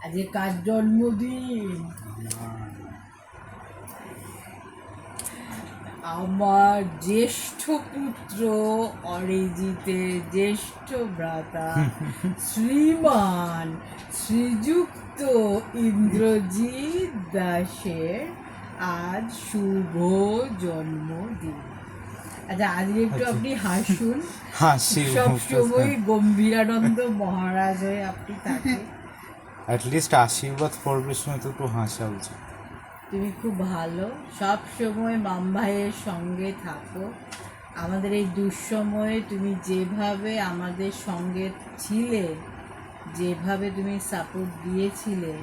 আজকে কার জন্মদিন? আমার জ্যেষ্ঠ পুত্র, অরিজিতের জ্যেষ্ঠ ভ্রাতা শ্রীমান শ্রীযুক্ত ইন্দ্রজিৎ দাসের আজ শুভ জন্মদিন। আচ্ছা, আজকে একটু আপনি হাসুন, সবসময় গম্ভীরানন্দ মহারাজ হয়ে আপনি থাকেন। অ্যাটলিস্ট আশীর্বাদ পর্বের সময় তো একটু হাসা উচিত। তুমি খুব ভালো, সব সময় মাম ভাইয়ের সঙ্গে থাকো। আমাদের এই দুঃসময়ে তুমি যেভাবে আমাদের সঙ্গে ছিলে, যেভাবে তুমি সাপোর্ট দিয়েছিলে,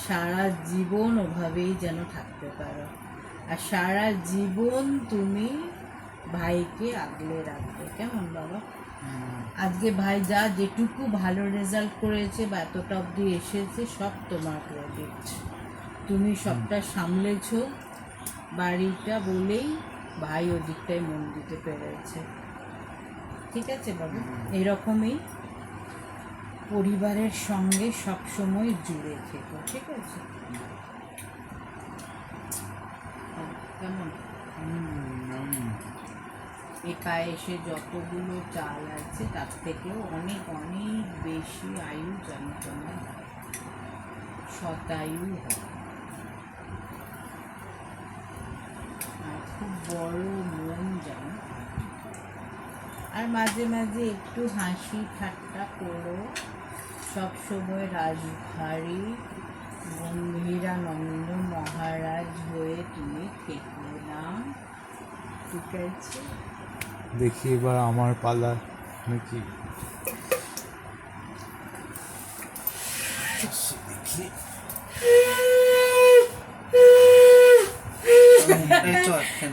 সারা জীবন ওভাবেই যেন থাকতে পারো। আর সারা জীবন তুমি ভাইকে আগলে রাখবে, কেমন বাবা? আজকে ভাই যা যেটুকু ভালো রেজাল্ট করেছে বা এতটা অবধি এসেছে, সব তোমার ক্রেডিট। তুমি সবটা সামলেছ বাড়িটা বলেই ভাই ওদিকটায় মন দিতে পেরেছে। ঠিক আছে বাবু, এরকমই পরিবারের সঙ্গে সবসময় জুড়ে থেকো, ঠিক আছে? কেমন? এই পায়েসে যতগুলো চাল আছে তার থেকেও অনেক অনেক বেশি আয়ু যেন তোমার শতায়ু হয়, আর খুব বড় মন যেন। আর মাঝে মাঝে একটু হাসি ঠাট্টা করো, সবসময় রাজভারী গম্ভীরানন্দ মহারাজ হয়ে তুমি থেকো না, ঠিক আছে? দেখি এবার আমার পালা নাকি।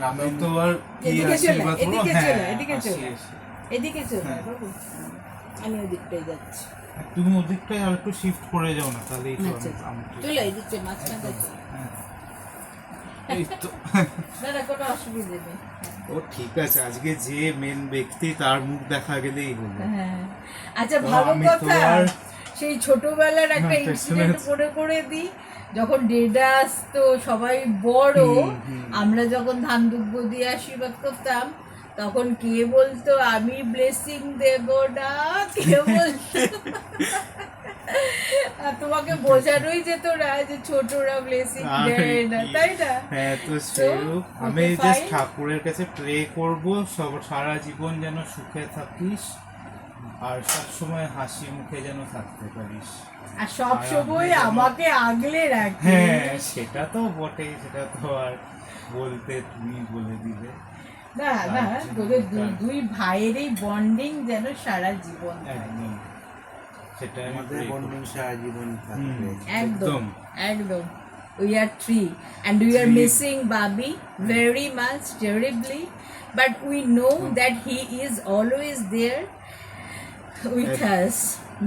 আমি তো আর কি আশীর্বাদ করবো? এদিকে চলে বাবু, আমি ওদিকটাই যাচ্ছি। তুমি ওদিকটাই আর একটু শিফট করে যাও না, তাহলেই তো চলো এদিকে মাঝখানটা চলো। এই তো দাদা, কোনো অসুবিধা নেই। ও ঠিক আছে, আজকে যে মেন ব্যক্তি তার মুখ দেখা গেলেই হলো। হ্যাঁ, আচ্ছা, ভালো কথা। সেই ছোটবেলার একটা ইনসিডেন্ট করে দিই। যখন ডেডা আসতো, সবাই বড়, আমরা যখন ধান দুব্ব দিয়ে আশীর্বাদ করতাম, তখন কে বলতো আমি ব্লেসিং দেব না, কে বলতো আর তোমাকে বোঝানোই যেত না যে ছোটরা ব্লেসিং দেয় না, তাই না? হ্যাঁ, তো সেরূপ আমি জাস্ট ঠাকুরের কাছে প্রে করব সারা জীবন যেন সুখে থাকিস আর সব সময় হাসি মুখে যেন থাকতে পারিস, আর সব সময় আমাকে আগলে রাখিস। হ্যাঁ, সেটা তো বটেই, সেটা তো আর বলতে তুমি বলে দিলে। না না, তোদের দুই ভাইয়ের এই বন্ডিং যেন সারা জীবন একদম, সেটা আমাদের বন্ডিং সারা জীবন থাকবে। একদম একদম। We are three and we are missing Babi very much, terribly, but we know that he is always there with us,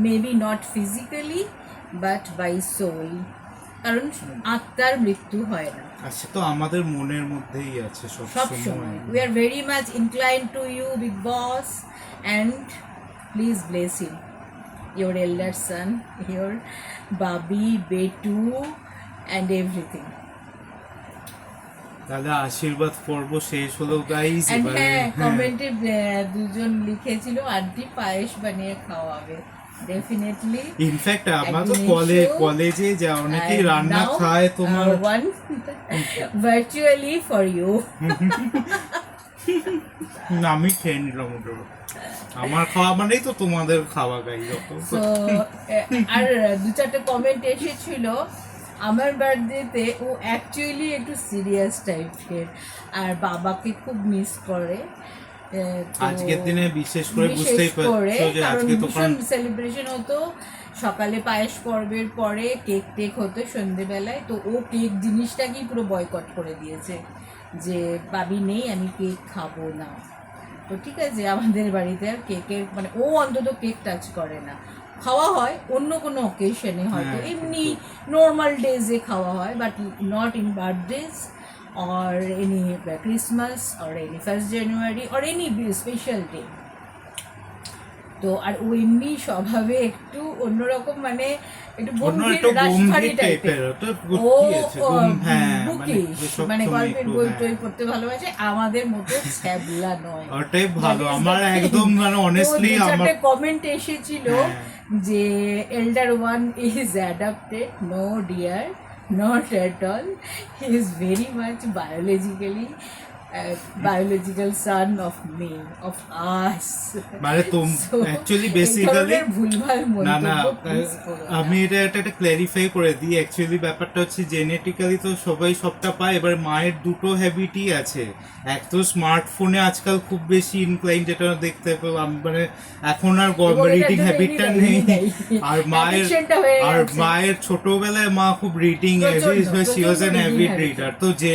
maybe not physically but by soul, কারণ আত্মার মৃত্যু হয় না, আচ্ছা, তো আমাদের মনের মধ্যেই আছে সব সময়। We are very much inclined to you, big boss, and please bless him, your elder son, your Babi, Betu, and everything. তাহলে আশীর্বাদ পর্ব শেষ হলো গাইস। And হ্যাঁ, কমেন্টে দুজন লিখেছিল আন্টি পায়েস বানিয়ে খাওয়াবে, ডেফিনেটলি। ইনফ্যাক্ট আমরা তো কলেজে যা অনেকেই রান্না খায় তোমার। one virtually for you. আমি খেয়ে নিলাম ওটা, আমার খাওয়া মানেই তো তোমাদের খাওয়া গাই। So আর দু চারটে কমেন্ট এসেছিল আমার বার্থডেতে, ও অ্যাকচুয়ালি একটু সিরিয়াস টাইপের আর বাবাকে খুব মিস করে। আজকের দিনে বিশেষ করে বুঝতেই পারছো যে আজকে তো সেলিব্রেশন হতো, সকালে পায়েস পর্বের পরে কেক টেক হতো সন্ধেবেলায়, তো ও কেক জিনিসটাকেই পুরো বয়কট করে দিয়েছে যে বাবি নেই, আমি কেক খাবো না। তো ঠিক আছে, আমাদের বাড়িতে আর কেকের মানে ও অন্তত কেক টাচ করে না। খাওয়া হয় অন্য কোনো অকেশনে, হয়তো এমনি নর্মাল ডেজে খাওয়া হয়, but not in birthdays or any Christmas or any 1st January or any special day. তো আর ও এমনি স্বভাবে একটু অন্যরকম, মানে একটু অন্য গম্ভীর একটু রাশভারী গম্ভীর টাইপের। টাইপের, তো ও কি আছে হ্যাঁ, মানে বুকিশ, সব মানে সময় গল্পের একটু, বই হ্যাঁ। টই পড়তে ভালোবাসে, আমাদের মতো ছ্যাবলা নয়। ওটাই ভালো, That is আমার the thing. একদম মানে তো অনেস্টলি দু আমার চারটে কমেন্ট এসেছিল হ্যাঁ। যে elder one is adapted, no dear, not at all, he is very much biological son of me, of us. মানে So, অ্যাকচুয়ালি এই বেসিক্যালি ধরনের ভুলভাল না না মন্তব্য please করো না। আমি এটা একটা ক্ল্যারিফাই করে দিই, অ্যাকচুয়ালি ব্যাপারটা হচ্ছে জেনেটিক্যালি তো সবাই সবটা পায়, এবার মায়ের দুটো হ্যাবিটই আছে। এক তো স্মার্টফোনে আজকাল খুব বেশি ইনক্লাইন, যেটা দেখতে পাবো মানে এখন আর এবং এটার রিডিং জন্য হ্যাবিটটা এমনি নেই। দেয়। আর মায়ের Addiction-টা হয়ে আর গেছে। মায়ের ছোটবেলায় মা খুব reading she was an avid reader, তো যে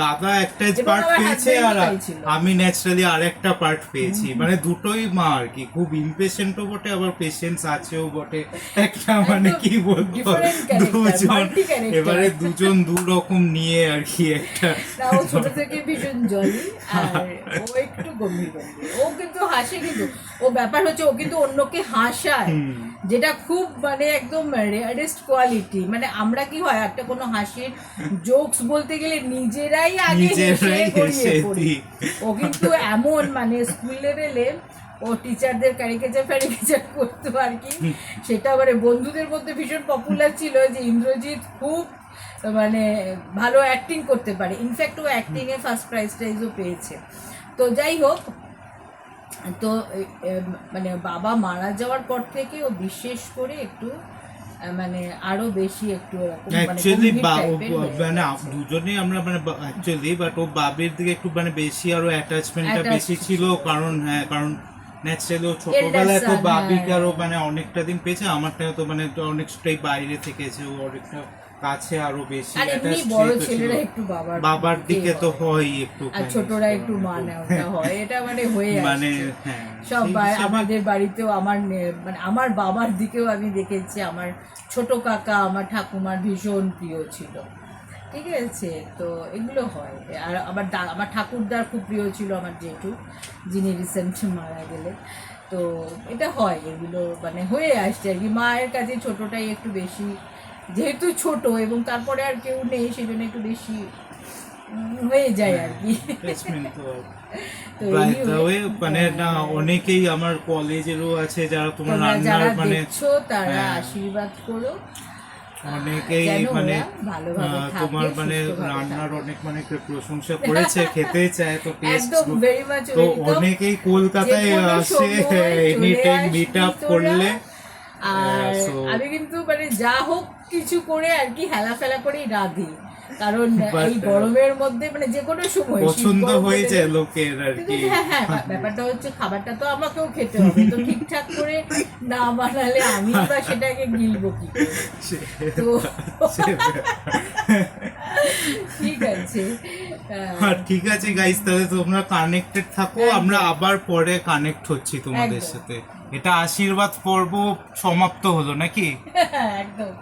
দাদা একটা এবং পার্ট আমার পেয়েছে husband-ও আর পাইছিল। আমি ন্যাচারালি আর একটা পার্ট পেয়েছি, মানে দুটোই মা আর কি, খুব ইমপেশেন্টও বটে আবার পেশেন্স আছেও বটে একটা, মানে একদম কি বলবো different character, দুজন, multi-character। এবারে দুজন দু রকম নিয়ে আর কি একটা। না, ও ছোট থেকে ভীষণ জলি, আর ও একটু গম্ভীর গম্ভীর। ও কিন্তু হাসে, কিন্তু ও ব্যাপার হচ্ছে ও কিন্তু অন্যকে হাসায়, যেটা খুব মানে একদম রেয়ারেস্ট কোয়ালিটি। মানে আমরা কি হয়, একটা কোনো হাসির জোকস বলতে গেলে নিজেরাই আগে হেসে নিজেরাই গড়িয়ে হেসে পড়ি। দিই। ও কিন্তু এমন, মানে স্কুল লেভেলে ও টিচারদের ক্যারিকেচার করতো আর কি, সেটা মানে বন্ধুদের মধ্যে ভীষণ পপুলার ছিল যে ইন্দ্রজিৎ খুব মানে ভালো অ্যাক্টিং করতে পারে। ইনফ্যাক্ট ও অ্যাক্টিংয়ে ফার্স্ট প্রাইজও পেয়েছে। তো যাই হোক, তো মানে বাবা মারা যাওয়ার পর থেকে ও বিশেষ করে একটু মানে আরো বেশি একটু এরকম মানে অ্যাকচুয়ালি গম্ভীর type-এর হয়ে মানে গেছে। দুজনেই আমরা মানে অ্যাকচুয়ালি, বাট ও বাবের দিকে একটু মানে বেশি আরো অ্যাটাচমেন্টটা Attached বেশি ছিল, কারণ হ্যাঁ, কারণ ন্যাচারালি ও Elder ছোটবেলায় তো son, বাবিকে হ্যাঁ। আরো মানে অনেকটা দিন পেয়েছে, আমারটা তো মানে তো অনেকটাই বাইরে থেকেছে, ও অনেকটা কাছে আরো বেশি আর এমনি attached বড় ছিল। ছেলেরা একটু বাবার দিকে তো হয়। হয় একটু, আর ছোটরা একটু মানে ওটা হয়, এটা মানে হয়ে মানে আসছে হ্যাঁ সব। সেই হিসাবে- আমাদের বাড়িতেও আমার মানে আমার বাবার দিকেও আমি দেখেছি, আমার ছোট কাকা আমার ঠাকুমার ভীষণ প্রিয় ছিল, ঠিক আছে। তো এগুলো হয়। আর আমার ঠাকুরদার খুব প্রিয় ছিল আমার জেঠু, যিনি রিসেন্ট মারা গেলে। তো এটা হয়, এগুলো মানে হয়ে আসছে আর কি। মায়ের কাছে ছোটটাই একটু বেশি, যেহেতু ছোট এবং তারপরে আর কেউ নেই, সেই জন্য একটু বেশি হয়ে যায় আর কি। attachment তো তো By anyway, the way, মানে না অনেকেই আমার কলেজেরও আছে যারা তোমার তোমরা যারা রান্নার মানে দেখছো তারা হ্যাঁ। আশীর্বাদ করো, অনেকেই যেন মানে ওরা ভালোভাবে থাকে, তোমার মানে সুস্থভাবে রান্নার থাকে। অনেক মানে প্রশংসা করেছে, খেতে চায়, তো টেস্ট একদম ভেরি মাচ তো অনেকেই কলকাতায় আসে এনি টাইম মিট আপ করলে। আর so, আমি কিন্তু মানে যা হোক কিছু করে আর কি হেলা ফেলা করেই রাঁধি, কারণ But, এই গরমের মধ্যে মানে যে কোনো সময় শীত পছন্দ গরম হয়ে বলে যায় লোকের আর কিন্তু কি। হ্যাঁ হ্যাঁ, ব্যাপারটা হচ্ছে খাবারটা তো আমাকেও খেতে হবে, তো ঠিকঠাক করে না বানালে আমি বা সেটাকে গিলবো কি করে? তো ঠিক আছে। হ্যাঁ, ঠিক আছে গাইস, তাহলে তোমরা কানেক্টেড থাকো, একদম। আমরা আবার পরে কানেক্ট হচ্ছি তোমাদের একদম। সাথে। এটা আশীর্বাদ পর্ব সমাপ্ত হলো নাকি? একদম।